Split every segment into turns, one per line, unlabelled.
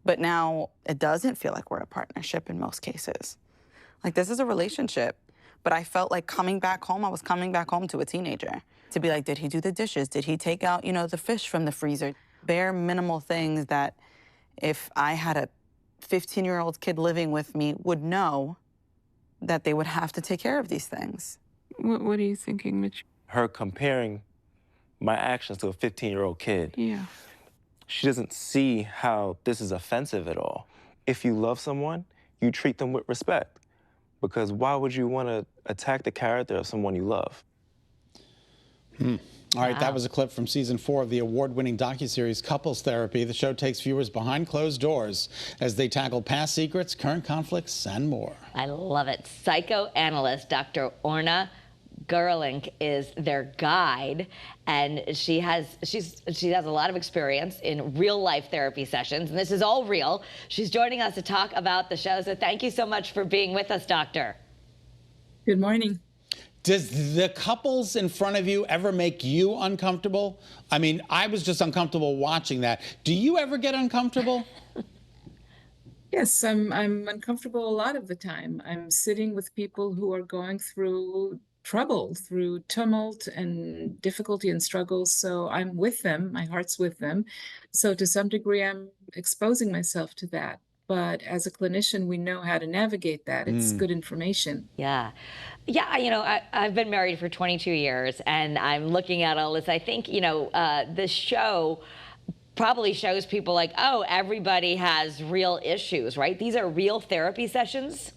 But now it doesn't feel like we're a partnership in most cases. Like, this is a relationship. But I felt like coming back home, I was coming back home to a teenager. To be like, did he do the dishes? Did he take out, the fish from the freezer? Bare minimal things that if I had a 15-year-old kid living with me would know that they would have to take care of these things.
What are you thinking, Mitch?
Her comparing my actions to a 15-year-old kid.
Yeah.
She doesn't see how this is offensive at all. If you love someone, you treat them with respect. Because why would you want to attack the character of someone you love?
All right, that was a clip from season 4 of the award-winning docuseries Couples Therapy. The show takes viewers behind closed doors as they tackle past secrets, current conflicts, and more.
I love it. Psychoanalyst Dr. Orna Gerlink is their guide, and she has a lot of experience in real life therapy sessions, and this is all real. She's joining us to talk about the show, so thank you so much for being with us, Doctor.
Good morning.
Does the couples in front of you ever make you uncomfortable? I mean, I was just uncomfortable watching that. Do you ever get uncomfortable?
Yes, I'm uncomfortable a lot of the time. I'm sitting with people who are going through trouble, through tumult and difficulty and struggles. So I'm with them, my heart's with them. So to some degree, I'm exposing myself to that. But as a clinician, we know how to navigate that. It's good information.
Yeah. Yeah, I've been married for 22 years, and I'm looking at all this. I think, this show probably shows people like, oh, everybody has real issues, right? These are real therapy sessions?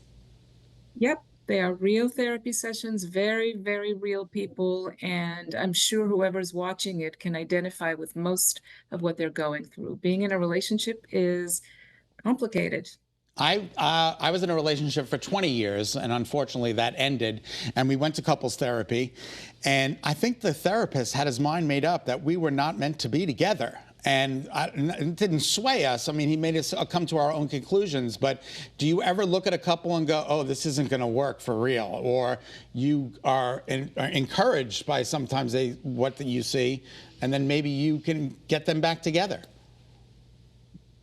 Yep. They are real therapy sessions, very, very real people, and I'm sure whoever's watching it can identify with most of what they're going through. Being in a relationship is complicated.
I was in a relationship for 20 years, and unfortunately that ended, and we went to couples therapy, and I think the therapist had his mind made up that we were not meant to be together. And it didn't sway us. I mean, he made us come to our own conclusions. But do you ever look at a couple and go, oh, this isn't going to work for real? Or you are encouraged by sometimes what you see, and then maybe you can get them back together?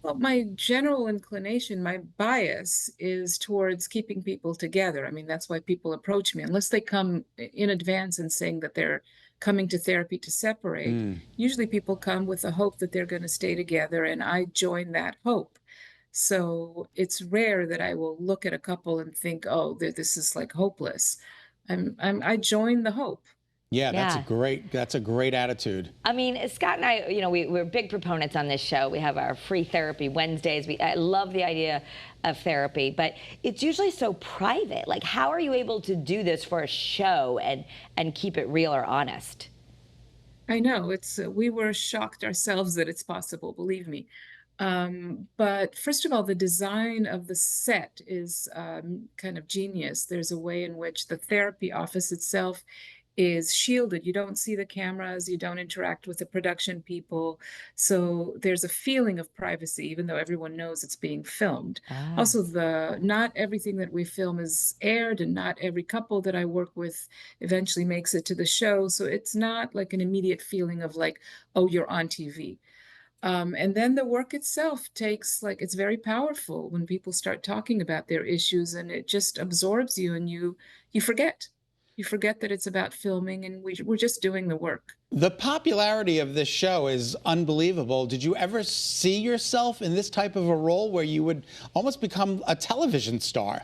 Well, my general inclination, my bias is towards keeping people together. I mean, that's why people approach me, unless they come in advance and saying that they're coming to therapy to separate. Usually people come with the hope that they're going to stay together, and I join that hope. So it's rare that I will look at a couple and think, oh, this is like hopeless. I join the hope.
Yeah, that's a great attitude.
I mean, Scott and I, we're big proponents on this show. We have our free therapy Wednesdays. I love the idea of therapy, but it's usually so private. Like, how are you able to do this for a show and keep it real or honest?
I know we were shocked ourselves that it's possible, believe me. But first of all, the design of the set is kind of genius. There's a way in which the therapy office itself is shielded. You don't see the cameras, you don't interact with the production people. So there's a feeling of privacy, even though everyone knows it's being filmed. Also, not everything that we film is aired, and not every couple that I work with eventually makes it to the show. So it's not like an immediate feeling of like, oh, you're on TV. And then the work itself it's very powerful when people start talking about their issues, and it just absorbs you, and you forget. You forget that it's about filming, and we're just doing the work.
The popularity of this show is unbelievable. Did you ever see yourself in this type of a role where you would almost become a television star?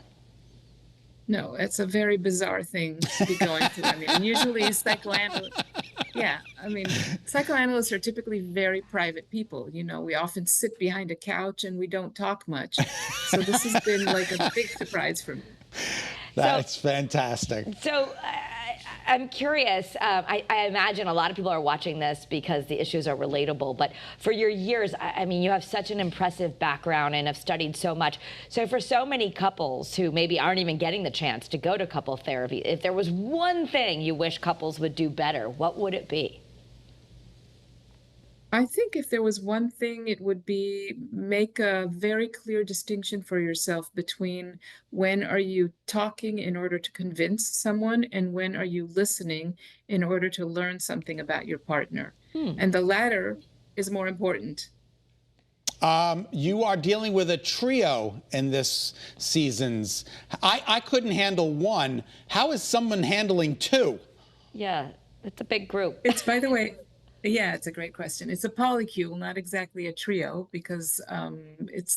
No, it's a very bizarre thing to be going through. I mean, usually psychoanalysts are typically very private people. We often sit behind a couch and we don't talk much. So this has been like a big surprise for me.
That's fantastic.
So I'm curious. I imagine a lot of people are watching this because the issues are relatable. But for your years, I mean, you have such an impressive background and have studied so much. So for so many couples who maybe aren't even getting the chance to go to couple therapy, if there was one thing you wish couples would do better, what would it be?
I think if there was one thing, it would be make a very clear distinction for yourself between when are you talking in order to convince someone and when are you listening in order to learn something about your partner. And the latter is more important.
You are dealing with a trio in this season's. I couldn't handle one. How is someone handling two?
Yeah, it's a big group.
It's, by the way, yeah, it's a great question. It's a polycule, not exactly a trio, because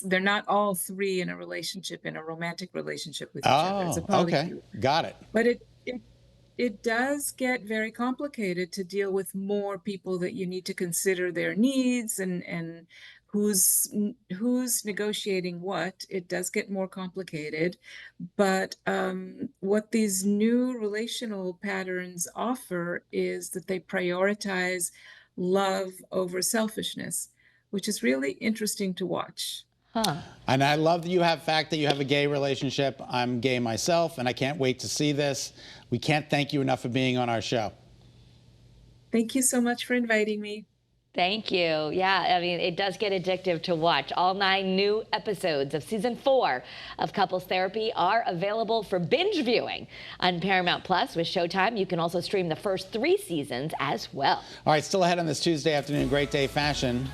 they're not all three in a relationship, in a romantic relationship with each other. It's a
Oh, okay.
polycule.
Got it.
But it does get very complicated to deal with more people that you need to consider their needs and who's negotiating what. It does get more complicated, but what these new relational patterns offer is that they prioritize love over selfishness, which is really interesting to watch.
Huh.
And I love that you have fact that you have a gay relationship. I'm gay myself, and I can't wait to see this. We can't thank you enough for being on our show.
Thank you so much for inviting me.
Thank you. Yeah, I mean, it does get addictive to watch. All 9 new episodes of season 4 of Couples Therapy are available for binge viewing on Paramount Plus with Showtime. You can also stream the first 3 seasons as well.
All right, still ahead on this Tuesday afternoon, Great Day Fashion.